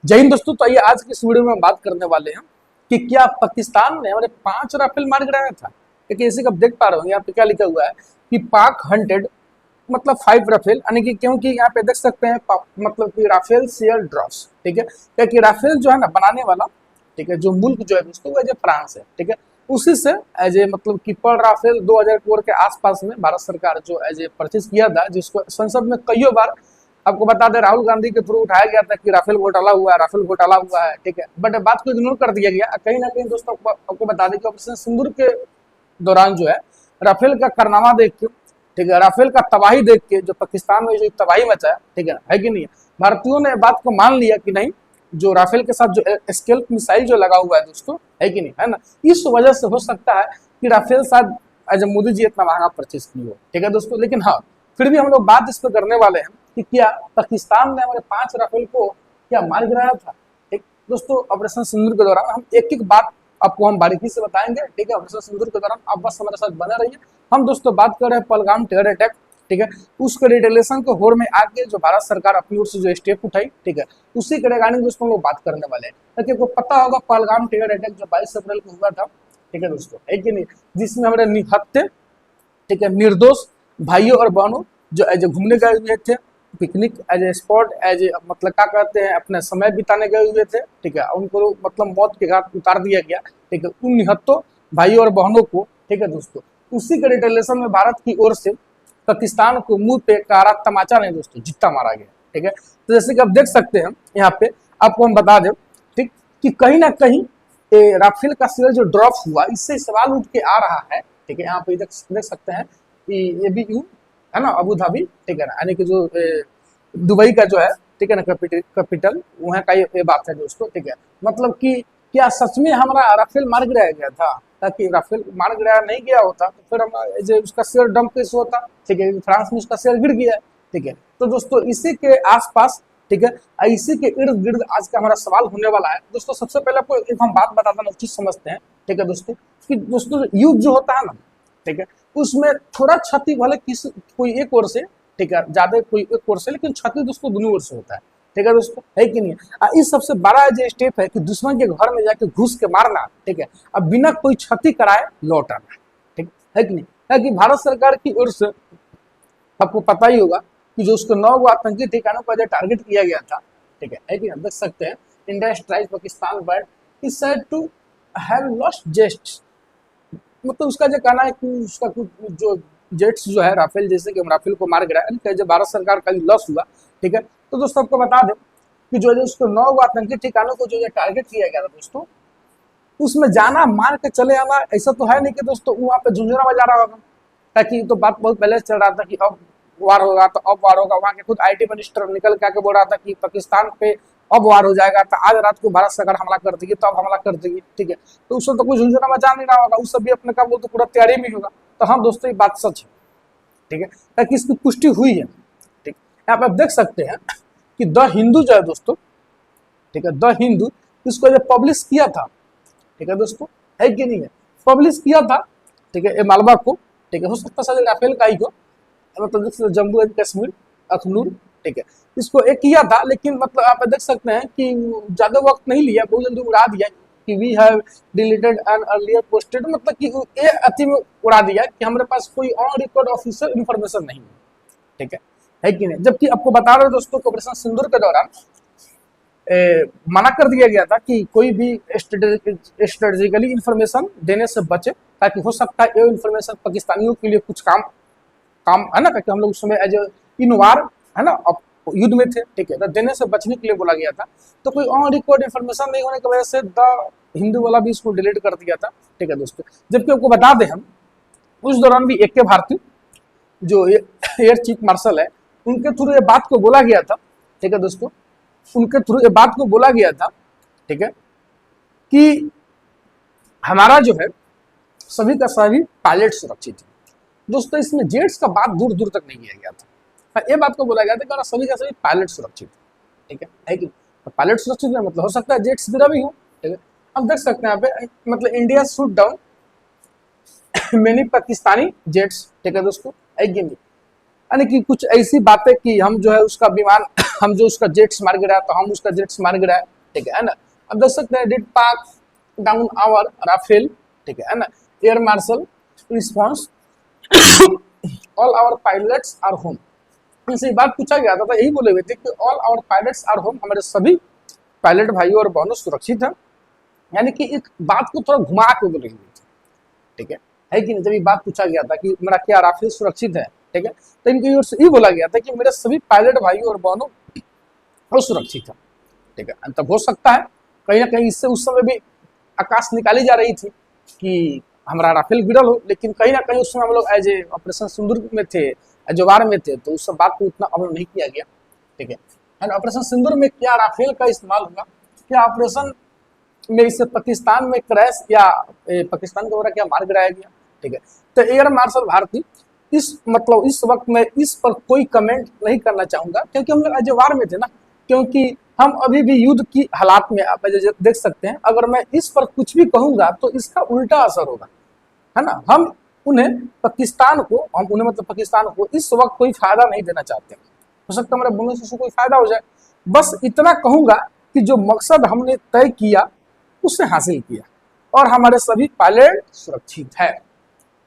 जय हिंद दोस्तों। तो आइए आज की इस वीडियो में हम बात करने वाले हैं कि क्या पाकिस्तान ने हमारे 5 राफेल मार गिराया था। एक ऐसे आप देख पा रहे हो यहाँ पे क्या लिखा हुआ है कि पाक हंटेड मतलब 5 राफेल, यानी कि क्योंकि यहाँ पे देख सकते हैं मतलब कि राफेल शेयर ड्रॉप्स, ठीक है। क्या कि राफेल जो है ना बनाने वाला, ठीक है, जो मुल्क जो है दोस्तों वो फ्रांस है, ठीक है। उसी से एज ए मतलब कि पर राफेल 2000 करोड़ के आसपास में भारत सरकार जो एज ए परचेज किया था, जिसको संसद में कईयों बार आपको बता दें राहुल गांधी के थ्रू उठाया गया था कि राफेल घोटाला हुआ है, राफेल घोटाला हुआ है, ठीक है। बट बात को इग्नोर कर दिया गया। कहीं ना कहीं दोस्तों आपको बता दें कि ऑपरेशन सिंदूर के दौरान जो है राफेल का कारनामा देख के, ठीक है, राफेल का तबाही देख के जो पाकिस्तान में जो तबाही मचा ठीक है कि नहीं, भारतीयों ने बात को मान लिया कि नहीं, जो राफेल के साथ जो स्केल्प मिसाइल जो लगा हुआ है दोस्तों, है कि नहीं, है ना, इस वजह से हो सकता है कि राफेल शायद एज मोदी जी इतना महंगा परचेज की हो, ठीक है दोस्तों। लेकिन हाँ, फिर भी हम लोग बात इस पर करने वाले हैं कि क्या पाकिस्तान ने हमारे 5 राफेल को क्या मार गिराया था। ठीक दोस्तों, ऑपरेशन सिंदूर के दौरान हम एक एक बात आपको हम बारीकी से बताएंगे, ठीक है। ऑपरेशन सिंदूर के दौरान आप बस हमारे साथ बने रहिए। हम दोस्तों बात कर रहे हैं पहलगाम टेरर अटैक, ठीक है, उसके रिटेलिएशन के होड़ में आके जो भारत सरकार अपनी ओर से जो स्टेप उठाई, ठीक है, उसी के रिगार्डिंग दोस्तों हम लोग बात करने वाले हैं। ताकि आपको पता होगा पहलगाम टेरर अटैक जो 22 अप्रैल को हुआ था, ठीक है दोस्तों, है कि नहीं, जिसमें हमारे निहत्थे, ठीक है, निर्दोष भाइयों और बहनों जो एज घूमने गए हुए थे, picnic as a spot, as a मतलब क्या कहते हैं, अपने समय बिताने गए हुए थे, ठीक है, उनको मतलब मौत के घाट उतार दिया गया, ठीक है, उन निहत्तों भाइयों और बहनों को, ठीक है दोस्तों, उसी के रिटेलिएशन में भारत की ओर से पाकिस्तान को मुंह पे कारा तमाचा नहीं दोस्तों जितना मारा गया, ठीक है। तो जैसे कि आप देख सकते हैं यहाँ पे आपको हम बता दें, ठीक, कि कहीं ना कहीं राफेल का शेयर जो ड्रॉप हुआ, इससे सवाल उठ के आ रहा है, ठीक है। यहाँ पे देख सकते हैं कि ABU है ना, अबू धाबी, ठीक है ना, यानी कि जो दुबई का जो है, ठीक है ना, कैपिटल वहाँ का ये बात है दोस्तों, ठीक है। मतलब कि क्या सच में हमारा राफेल मार गिराया गया था। ताकि राफेल मार गिराया नहीं गया होता तो फिर हमारा जो उसका शेयर डंप कैसे होता, ठीक है, फ्रांस में उसका शेयर गिर गया, ठीक है। तो दोस्तों इसी के आसपास, ठीक है, इसी के इर्द गिर्द आज का हमारा सवाल होने वाला है दोस्तों। सबसे पहले आपको एक हम बात बताता हूँ, चीज समझते हैं, ठीक है दोस्तों, कि दोस्तों युद्ध जो होता है ना, ठीक है, उसमें थोड़ा क्षति भले किसी कोई एक ओर से, ठीक है, ज्यादा कोई एक ओर से, लेकिन क्षति दोस्तों दोनों ओर से होता है, ठीक है दोस्तों, है कि नहीं। इस सबसे बड़ा जो स्टेप है कि दुश्मन के घर में जाके घुस के मारना, ठीक है, अब बिना कोई क्षति कराए लौट आना, ठीक है कि नहीं। है कि भारत सरकार की ओर से आपको पता ही होगा कि जो उसको 9 आतंकी ठिकानों पर टारगेट किया गया था, ठीक है कि देख सकते हैं India strike Pakistan but is said to have lost jets, मतलब उसका जो कहना है कि उसका कुछ जो जेट्स जो है राफेल, जैसे कि हम राफेल को मार गिराया, जो भारत सरकार का लॉस हुआ, ठीक है। तो दोस्तों आपको बता दें कि जो उसको 9 आतंकी ठिकानों को जो टारगेट किया गया था दोस्तों, उसमें जाना मार के चले आना ऐसा तो है नहीं कि दोस्तों वहाँ पे झुंझुना बजा रहा होगा। ताकि तो बात बहुत पहले चल रहा था कि अब वार होगा, तो अब वार होगा। वहाँ के खुद IT मिनिस्टर निकल के आके बोल रहा था कि पाकिस्तान पे अब वार हो जाएगा, तो आज रात को भारत सरकार हमला कर देगी, तो अब हमला कर देगी, ठीक है। तो उससे तो कुछ झुंझुना मचा नहीं रहा होगा, उस सब भी अपने का वो तो पूरा तैयारी में होगा। तो हाँ दोस्तों ये बात सच है, ठीक है, ताकि इसकी पुष्टि हुई है, ठीक। यहाँ पे आप देख सकते हैं कि द हिंदू जो है दोस्तों, ठीक है, द हिंदू इसको जो पब्लिश किया था, ठीक है दोस्तों, है कि नहीं है, पब्लिश किया था, ठीक है, मालवा को, ठीक है, हो सकता है राफेल का ही को, मतलब जम्मू एंड कश्मीर अखनूर, ठीक है, इसको एक किया था। लेकिन मतलब आप देख सकते हैं कि ज्यादा वक्त नहीं लिया, बहुत जल्दी उड़ा दिया कि we have deleted and earlier posted, मतलब कि ये अति में उड़ा दिया कि हमारे पास कोई ऑन रिकॉर्ड ऑफिशियल इन्फॉर्मेशन नहीं है, ठीक है कि नहीं। जबकि आपको बता रहे दोस्तों ऑपरेशन सिंदूर के दौरान मना कर दिया गया था कि कोई भी स्ट्रेटेजिकली इंफॉर्मेशन देने से बचे, ताकि हो सकता है ये इंफॉर्मेशन पाकिस्तानियों के लिए कुछ काम है ना, ताकि हम लोग उस समय एज इन वार है ना युद्ध में थे, ठीक है, तो देने से बचने के लिए बोला गया था। तो कोई ऑन रिकॉर्ड इन्फॉर्मेशन नहीं होने की वजह से द हिंदू वाला भी इसको डिलीट कर दिया था, ठीक है दोस्तों। जबकि आपको बता दें हम उस दौरान भी AK भारती जो एयर चीफ मार्शल है, उनके थ्रू ये बात को बोला गया था, ठीक है दोस्तों, उनके थ्रू ये बात को बोला गया था, ठीक है, कि हमारा जो है सभी का सभी पायलट सुरक्षित है दोस्तों। इसमें जेट्स का बात दूर दूर तक नहीं किया गया था, ये बात को बोला गया था कि सभी का सभी पायलट सुरक्षित है, ठीक है कि तो पायलट सुरक्षित है, मतलब हो सकता है जेट्स गिरा भी हो, ठीक है। हम देख सकते हैं यहाँ पे मतलब India shoot down many Pakistani jets, ठीक है दोस्तों, यानी कि कुछ ऐसी बातें कि हम जो है उसका विमान हम जो उसका जेट्स मार गिराया, तो हम उसका जेट्स मार गिराया, ठीक है ना। अब देख सकते हैं, डिड पाक डाउन आवर राफेल, ठीक है ना, air marshal response all our pilots are home. इनसे बात पूछा गया था, तो यही बोले हुए थे कि all our pilots are home, हमारे सभी पायलट भाइयों और बहनों सुरक्षित हैं। यानी कि एक बात को थोड़ा घुमा के बोले हुए थे, ठीक है कि नहीं। जब ये बात पूछा गया था कि मेरा क्या राफेल सुरक्षित है, ठीक है, तो इनकी ओर से ये बोला गया था कि मेरे सभी पायलट भाइयों और बहनों वो सुरक्षित है, ठीक है। तब हो सकता है कहीं ना कहीं इससे उस समय भी आकाश निकाली जा रही थी कि हमारा राफेल गिरल हो, लेकिन कहीं ना कहीं उस समय हम लोग एज ए ऑपरेशन सिंदूर में थे, जवार में थे, तो उस सब बात को उतना अमल नहीं किया गया, ठीक है। एंड ऑपरेशन सिंदूर में क्या राफेल का इस्तेमाल हुआ, क्या ऑपरेशन में इससे पाकिस्तान में क्रैश या पाकिस्तान के द्वारा क्या मार गिराया गया, ठीक है। तो एयर मार्शल भारती इस मतलब इस वक्त मैं इस पर कोई कमेंट नहीं करना चाहूंगा, क्योंकि हम लोग अजवार में थे ना, क्योंकि हम अभी भी युद्ध की हालात में आप देख सकते हैं। अगर मैं इस पर कुछ भी कहूंगा तो इसका उल्टा असर होगा, है ना। हम उन्हें पाकिस्तान को इस वक्त कोई फायदा नहीं देना चाहते। हो सकता है हमारे बोलने से कोई फायदा हो जाए, बस इतना कहूंगा कि जो मकसद हमने तय किया उसे हासिल किया और हमारे सभी पायलट सुरक्षित है,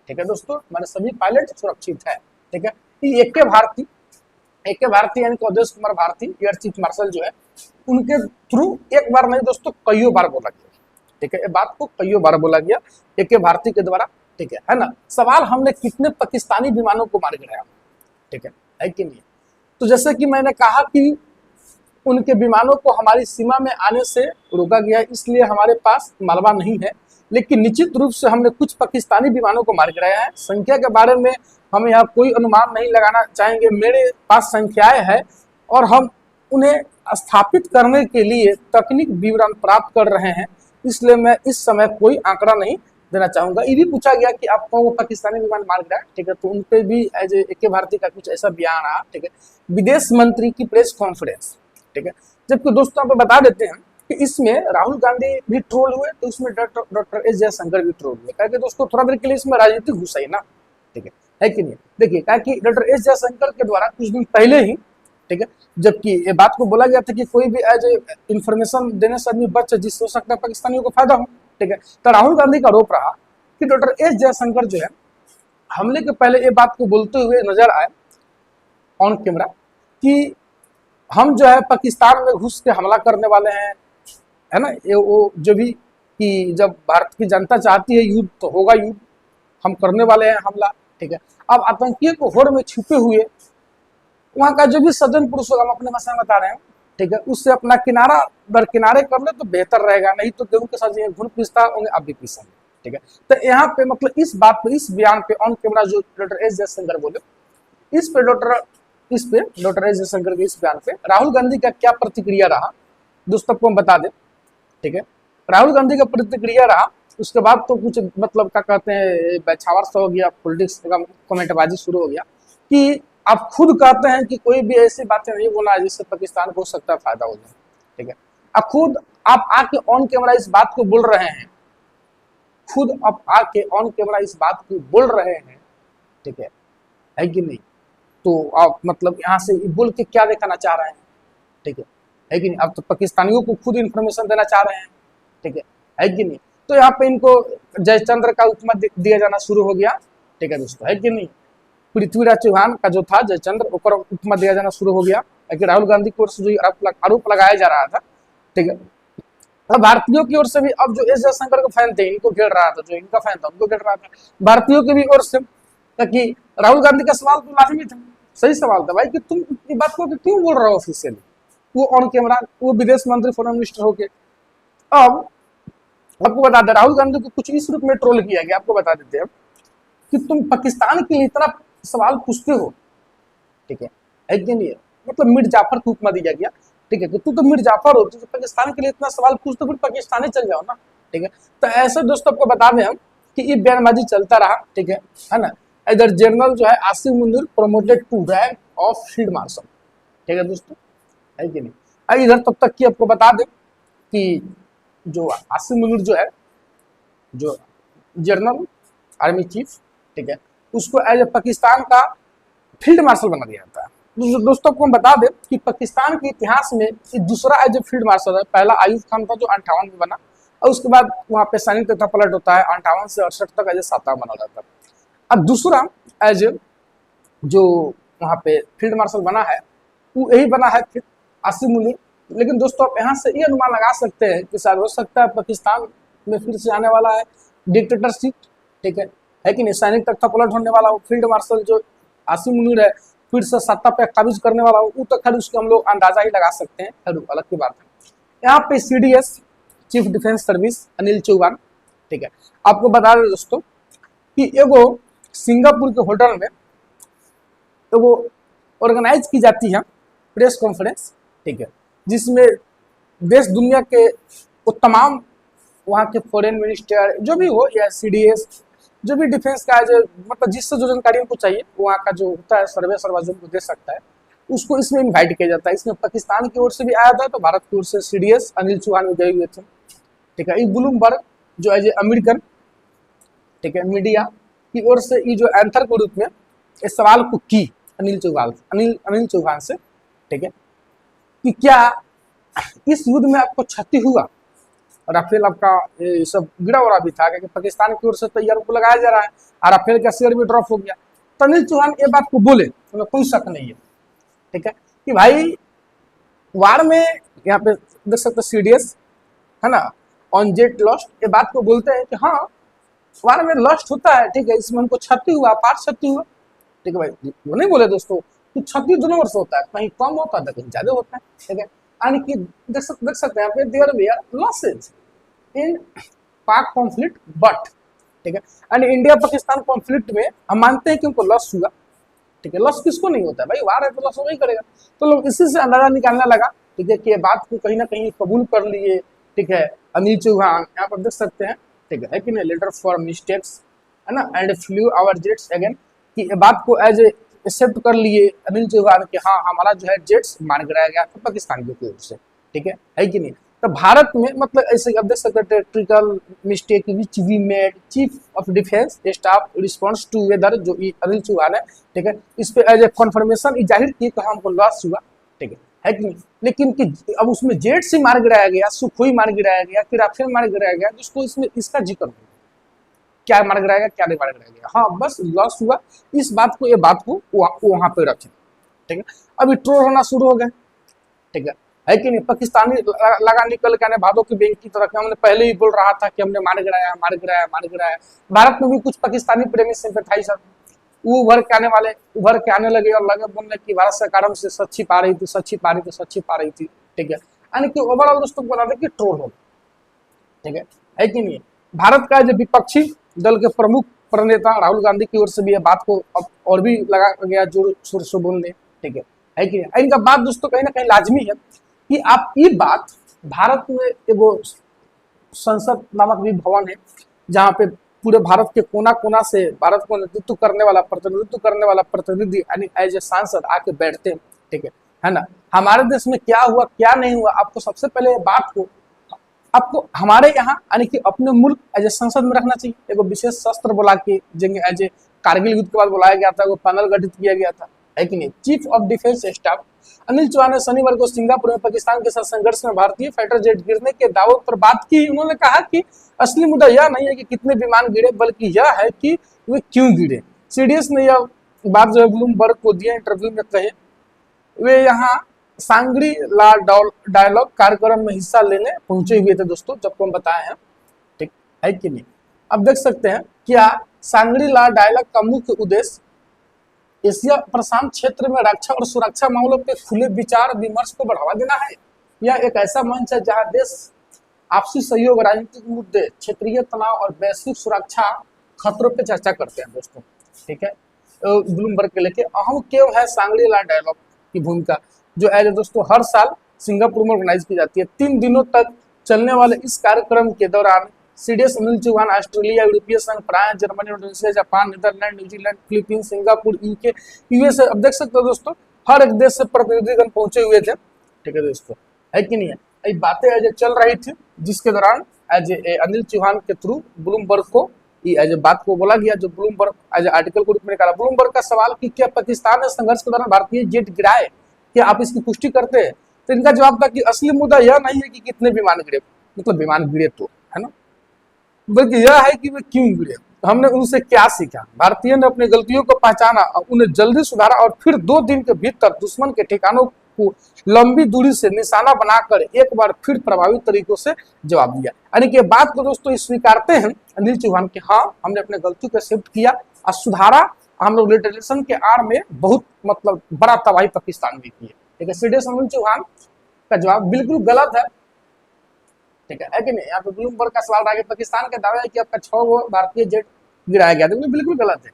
ठीक है दोस्तों, हमारे सभी पायलट सुरक्षित है, ठीक है। ए के भारती यानी Awadhesh Kumar Bharti air chief marshal जो है, उनके थ्रू एक बार नहीं दोस्तों कईयों बार बोला गया, ठीक है। ये बात को कईयों बार बोला गया ए के भारती के द्वारा, ठीक है ना। सवाल हमने कितने पाकिस्तानी विमानों को मार गिराया, ठीक है कि नहीं। तो जैसे कि मैंने कहा कि उनके विमानों को हमारी सीमा में आने से रोका गया, इसलिए हमारे पास मलबा नहीं है, लेकिन निश्चित रूप से हमने कुछ पाकिस्तानी विमानों को मार गिराया है। संख्या के बारे में हम यहाँ कोई अनुमान नहीं लगाना चाहेंगे, मेरे पास संख्याएं हैं और हम उन्हें स्थापित करने के लिए तकनीक विवरण प्राप्त कर रहे हैं, इसलिए मैं इस समय कोई आंकड़ा नहीं देना चाहूंगा। ये भी पूछा गया कि आपको वो पाकिस्तानी विमान मार गिराया, ठीक है, तो उनपे भी एज ए के भारती का कुछ ऐसा बयान रहा, ठीक है। विदेश मंत्री की प्रेस कॉन्फ्रेंस, ठीक है। जबकि दोस्तों आपको बता देते हैं कि इसमें राहुल गांधी भी ट्रोल हुए, तो इसमें डॉक्टर एस जयशंकर भी ट्रोल हुए, क्योंकि दोस्तों थोड़ा देर के लिए इसमें राजनीतिक घुसा ही ना, ठीक है कि नहीं। देखिए कि डॉक्टर एस जयशंकर के द्वारा कुछ दिन पहले ही, ठीक है, जबकि ये बात को बोला गया था कि कोई भी एज ए इंफॉर्मेशन देने से आदमी बच जिससे हो सकता है पाकिस्तानियों को फायदा हो, ठीक है। तो राहुल गांधी का आरोप रहा कि डॉक्टर एस जयशंकर जो है हमले के पहले ये बात को बोलते हुए नजर आए ऑन कैमरा कि हम जो है पाकिस्तान में घुस के हमला करने वाले हैं, है ना। ये वो जो भी कि जब भारत की जनता चाहती है युद्ध तो होगा युद्ध, हम करने वाले हैं हमला, ठीक है। अब आतंकियों को होड़ में छुपे हुए वहां का जो भी सज्जन पुरुष होगा, हम अपने भाषा में बता रहे हैं, ठीक है, उससे अपना किनारा दरकिनारे कर ले तो बेहतर रहेगा, नहीं तो गेहूं के साथ घुन पीसता होंगे आप भी पीसेंगे, ठीक है। तो यहाँ पे मतलब इस बात पे, इस बयान पे ऑन कैमरा जो डॉक्टर एस जयशंकर बोले, इस पे डॉक्टर एस जयशंकर के इस बयान पे राहुल गांधी का क्या प्रतिक्रिया रहा दोस्तों को हम बता दें, ठीक है। राहुल गांधी का प्रतिक्रिया रहा, उसके बाद तो कुछ मतलब क्या कहते हैं बैछावर सा हो गया, पॉलिटिक्स का कमेंटबाजी शुरू हो गया कि आप खुद कहते हैं कि कोई भी ऐसी बातें नहीं बोलना है जिससे पाकिस्तान को हो सकता है फायदा हो जाए, ठीक है। अब खुद आप आके ऑन कैमरा इस बात को बोल रहे हैं, खुद आप आके ऑन कैमरा इस बात को बोल रहे हैं, ठीक है कि नहीं। तो आप मतलब यहाँ से बोल के क्या दिखाना चाह रहे हैं, ठीक है कि नहीं। अब तो पाकिस्तानियों को खुद इंफॉर्मेशन देना चाह रहे हैं, ठीक है कि नहीं। तो यहाँ पे इनको जयचंद्र का उपमा दिया जाना शुरू हो गया, ठीक है दोस्तों, है कि नहीं। पृथ्वीराज चौहान का जो था जयचंद्र, ओकर उपमा दिया जाना शुरू हो गया कि राहुल गांधी की ओर से जो आरोप लगाया जा रहा था, ठीक है। अब भारतीयों की ओर से भी अब जो एस जयशंकर के फैन थे इनको घेर रहा था, जो इनका फैन था उनको घेर रहा था, भारतीयों की भी ओर से कि राहुल गांधी का सवाल तो लाजमी था, सही सवाल था भाई कि तुम ये बात को क्यों बोल रहे हो ऑफिशियली, वो ऑन कैमरा, वो विदेश मंत्री फॉरेन मिनिस्टर होके। अब आपको बता दें राहुल गांधी को कुछ इस रूप में ट्रोल किया गया, आपको बता देते हैं कि तुम पाकिस्तान के लिए इतना सवाल पूछते हो, ठीक है कि नहीं। मतलब मीर जाफर को उपमा दिया गया, ठीक है, कि तू तो मीर जाफर हो, तो पाकिस्तान के लिए इतना सवाल पूछते फिर पाकिस्तान चल जाओ ना, ठीक है। तो ऐसे दोस्तों आपको बता दें हम कि ये बयानबाजी चलता रहा, ठीक है ना। इधर जनरल जो है Asim Munir promoted to rank of field marshal, ठीक है दोस्तों, है कि नहीं। इधर तब तक की आपको बता दें कि जो आसिम मुनीर जो है, जो जनरल आर्मी चीफ, ठीक है, उसको एज ए पाकिस्तान का फील्ड मार्शल बना दिया जाता है, दोस्तों आपको हम बता दें कि पाकिस्तान के इतिहास में ये दूसरा एज ए फील्ड मार्शल है। पहला आयुब खान था जो 58 में बना, और उसके बाद वहाँ पे सैनिक तख्ता पलट होता है 58 से 68 तक एज ए साता बना जाता है। अब दूसरा एज जो वहाँ पे फील्ड मार्शल बना है वो यही बना है फिर आसिम मुनीर। लेकिन दोस्तों आप यहाँ से ये अनुमान लगा सकते हैं कि शायद हो सकता है पाकिस्तान में फिर से आने वाला है डिक्टेटरशिप, ठीक है कि नहीं, सैनिक तख्ता पलट होने वाला वो फील्ड मार्शल जो आसिम मुनीर है फिर से सत्ता पे काबिज करने वाला वो तो खैर उसके हम लोग अंदाजा ही लगा सकते हैं, खैर अलग की बात है। यहाँ पे CDS chief defence service Anil Chauhan, ठीक है, आपको बता दें दोस्तों कि एगो सिंगापुर के होटल में एगो ऑर्गेनाइज की जाती है प्रेस कॉन्फ्रेंस, ठीक है, जिसमें देश दुनिया के वो तमाम वहाँ के फॉरेन मिनिस्टर जो भी हो या CDS जो भी डिफेंस का जो मतलब जिससे जो जानकारी उनको चाहिए वहाँ का जो होता है सर्वे जो उनको दे सकता है उसको इसमें इन्वाइट किया जाता है। इसमें पाकिस्तान की ओर से भी आया था तो भारत की ओर से CDS अनिल चौहान भी गए हुए थे, ठीक है। ये ब्लूमबर्ग जो एज ए अमेरिकन, ठीक है, मीडिया की ओर से ये जो एंकर के रूप में इस सवाल को की अनिल चौहान से, ठीक है, कि क्या इस युद्ध में आपको क्षति हुआ, राफेल आपका ये सब गिरा उड़ा भी था क्योंकि पाकिस्तान की ओर से तैयार को लगाया जा रहा है और राफेल का शेयर भी ड्रॉप हो गया। तो अनिल चौहान ये बात को बोले तो कोई शक नहीं है, ठीक है, कि भाई वार में यहाँ पे देख सकते CDS है ना ऑन जेट लॉस्ट, ये बात को बोलते हैं कि हाँ वार में लॉस्ट होता है, ठीक है, इसमें हमको क्षति हुआ, पार क्षति हुआ, ठीक है भाई, वो नहीं बोले दोस्तों कि क्षति दोनों वर्ष होता है, कहीं कम होता है कहीं ज्यादा होता है, ठीक है। यानी कि देख सकते हैं यहाँ पे देयर वेयर लॉसेज इन पाक कॉन्फ्लिक्ट बट, ठीक है, एंड इंडिया पाकिस्तान कॉन्फ्लिक्ट में हम मानते हैं कि उनको लॉस हुआ, ठीक है, लॉस किसको नहीं होता है भाई, वार है तो लॉस वही करेगा। तो लोग इसी से अंदाजा निकालने लगा, ठीक है, कि ये बात को कहीं ना कहीं कबूल कर लिए, ठीक है, अनिल चौहान यहाँ पर देख सकते हैं, ठीक है कि नहीं, लेटर फॉर मिस्टेक्स है ना and flew our jets again, कि ये बात को एज ए एक्सेप्ट कर लिए अनिल चौहान कि हाँ हमारा जो है जेट्स मार गिराया गया था पाकिस्तान की ओर से, ठीक है कि नहीं। तो भारत में मतलब ऐसे आप देख सकते हैं technical mistake which we made, chief of defence staff response to whether जो अनिल चौहान है, ठीक है, इस पे एज ए कन्फर्मेशन जाहिर की कि हमको लॉस हुआ, ठीक है कि नहीं। लेकिन कि अब उसमें जेट से मार गिराया गया, सुखोई मार गिराया गया, फिर राफेल मार गिराया गया, जिसको इसमें इसका जिक्र हो, क्या मार गिराया गया क्या नहीं मार गिराया गया, हाँ बस लॉस हुआ, इस बात को ये बात को वहां पे रखें, ठीक है। अभी ट्रोल होना शुरू हो गए, ठीक है कि नहीं, पाकिस्तानी लगा निकल के आने भादों की बैंक की तरफ, हमने पहले ही बोल रहा था कि हमने मार गिराया। भारत में भी कुछ पाकिस्तानी प्रेमी सिंपैथाइजर वो उभर के आने लगे और लगे बोलने की भारत सरकार हमसे सच छिपा रही थी, ठीक है। यानी कि ओवरऑल दोस्तों बता दें कि ट्रोल हो, ठीक है कि नहीं। भारत का जो विपक्षी दल के प्रमुख प्रणेता राहुल गांधी की ओर से भी यह बात को अब और भी लगा गया जोर शोर से बोलने, ठीक है कि नहीं। इनका बात दोस्तों कहीं ना कहीं लाजमी है कि आप ये बात भारत में एगो संसद नामक भी भवन है जहाँ पे पूरे भारत के कोना कोना से भारत को प्रतिनिधित्व करने वाला प्रतिनिधि यानी एज ए सांसद आके बैठते हैं, ठीक है ना। हमारे देश में क्या हुआ क्या नहीं हुआ, आपको सबसे पहले बात को आपको हमारे यहाँ यानी कि अपने मुल्क एज ए संसद में रखना चाहिए। एगो विशेष शस्त्र बुला के जंग एज ए कारगिल युद्ध के बाद बुलाया गया था, वो पैनल गठित किया गया था, है कि नहीं। Chief of defence staff Anil Chauhan ने शनिवार को सिंगापुर में पाकिस्तान के साथ संघर्ष में भारतीय फाइटर जेट गिरने के दावों पर बात की। उन्होंने कहा कि असली मुद्दा यह नहीं है कि कितने विमान गिरे, बल्कि यह है कि वे क्यों गिरे। CDS ने यह बात जो है ब्लूमबर्ग को दिया इंटरव्यू में कहे। वे यहाँ सांगरी ला डायलॉग कार्यक्रम में हिस्सा लेने पहुंचे हुए थे दोस्तों, जब हम बताए हैं, ठीक है कि नहीं। अब देख सकते हैं क्या सांगरी ला डायलॉग का मुख्य उद्देश्य एशिया प्रशांत क्षेत्र में रक्षा और सुरक्षा मामलों पे खुले विचार विमर्श को बढ़ावा देना है। यह एक ऐसा मंच है जहां देश आपसी सहयोग, राजनीतिक मुद्दे, क्षेत्रीय तनाव और वैश्विक सुरक्षा खतरों पे चर्चा करते हैं दोस्तों, ठीक है। ब्लूमबर्ग के लेके अहम क्यों है सांगरी ला डायलॉग की भूमिका, जो है दोस्तों हर साल सिंगापुर में ऑर्गेनाइज की जाती है। 3 दिनों तक चलने वाले इस कार्यक्रम के दौरान CDS अनिल चौहान ऑस्ट्रेलिया, यूरोपीय संघ, France, Germany, Indonesia, Japan, Netherlands, New Zealand, Philippines, Singapore, UK, USA, अब देख सकते हो दोस्तों हर एक देश से प्रतिनिधिगण पहुंचे हुए थे, ठीक है दोस्तों, है कि नहीं है। ये बातें एज चल रही थी जिसके दौरान एज अनिल चौहान के थ्रू ब्लूमबर्ग को एज बात को बोला गया, जो ब्लूमबर्ग एज आर्टिकल को रूप में निकाला। ब्लूमबर्ग का सवाल कि क्या पाकिस्तान ने संघर्ष के दौरान भारतीय जेट गिराए, क्या आप इसकी पुष्टि करते हैं? तो इनका जवाब था कि असली मुद्दा यह नहीं है कि कितने विमान गिरे, मतलब विमान गिरे तो है ना, बल्कि यह है कि वे क्यों गिरे, हमने उनसे क्या सीखा। भारतीय ने अपनी गलतियों को पहचाना, उन्हें जल्दी सुधारा और फिर 2 दिन के भीतर दुश्मन के ठिकानों को लंबी दूरी से निशाना बनाकर एक बार फिर प्रभावी तरीकों से जवाब दिया। यानी कि बात को दोस्तों स्वीकारते हैं अनिल चौहान के, हाँ हमने अपने गलतियों को एक्सेप्ट किया और सुधारा, हम लोग रिटेलिएशन के आड़ में बहुत मतलब बड़ा तबाही पाकिस्तान में की है। ठीक है, सीधे अनिल चौहान का जवाब बिल्कुल गलत है। ठीक है कि नहीं? यहाँ पे ब्लूमबर्ग का सवाल रहा कि पाकिस्तान का दावा है कि आपका 6 भारतीय जेट गिराया गया, तो बिल्कुल गलत है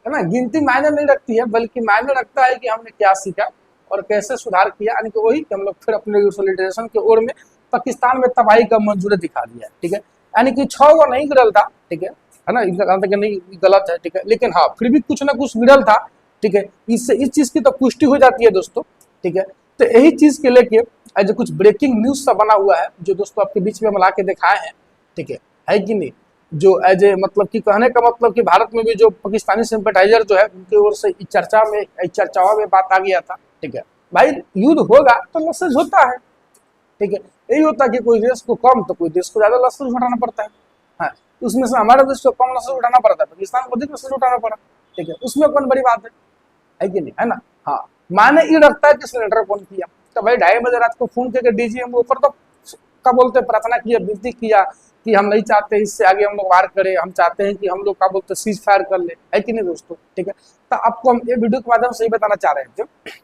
ना। गिनती मायने नहीं रखती है, बल्कि मायने रखता है कि हमने क्या सीखा और कैसे सुधार किया, यानी कि वही कि हम लोग फिर अपने यूटिलाइजेशन की ओर में पाकिस्तान में तबाही का मंजूर दिखा दिया। ठीक है, यानी कि 6 वो नहीं गिरल था। ठीक है ना, इनका कहना था कि नहीं गलत है। ठीक है, लेकिन हाँ फिर भी कुछ ना कुछ गिरल था। ठीक है, इससे इस चीज की तो पुष्टि हो जाती है दोस्तों। ठीक है, तो यही चीज के लेके जो कुछ ब्रेकिंग न्यूज सा बना हुआ है, जो दोस्तों आपके बीच में हम ला के दिखाए हैं। ठीक है कि नहीं? जो एज ए मतलब कि कहने का मतलब कि भारत में भी जो पाकिस्तानी सिंपैथाइजर जो है उनकी ओर से चर्चाओं में बात आ गया था। ठीक है भाई, युद्ध होगा तो लॉसेज होता है। ठीक है, यही होता है कि कोई देश को कम तो कोई देश को ज्यादा लॉसेज उठाना पड़ता है। हाँ, उसमें से हमारे देश को कम लॉसेज उठाना पड़ता है, पाकिस्तान को अधिक लॉसेज उठाना पड़ा। ठीक है, उसमें कौन बड़ी बात है कि नहीं, है ना। हाँ, माने ये रखता है कि सिलेंडर कौन किया, तो भाई 2:30 बजे रात को फोन करके डीजीएम ऊपर तो क्या बोलते प्रार्थना किया, विनती किया कि हम नहीं चाहते इससे आगे हम लोग वार करें, हम चाहते हैं कि हम लोग क्या बोलते सीज फायर कर ले, है कि नहीं दोस्तों। ठीक है, तो आपको हम ये वीडियो के माध्यम से ही बताना चाह रहे थे।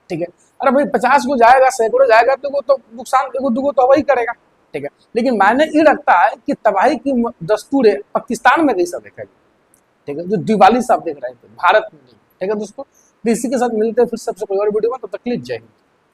ठीक है, अरे भाई 50 को जाएगा, सैकड़ों जाएगा तो वो तो नुकसान एगो दुगो तो वही करेगा। ठीक है, लेकिन मायने ये रखता है कि तबाही की दस्तूर पाकिस्तान में कैसा देखा गया। ठीक है, जो दिवाली साहब देख रहे थे भारत में नहीं। ठीक है दोस्तों, इसी के साथ मिलते हैं फिर सबसे कोई और वीडियो में, तो तकलीफ जय हिंद।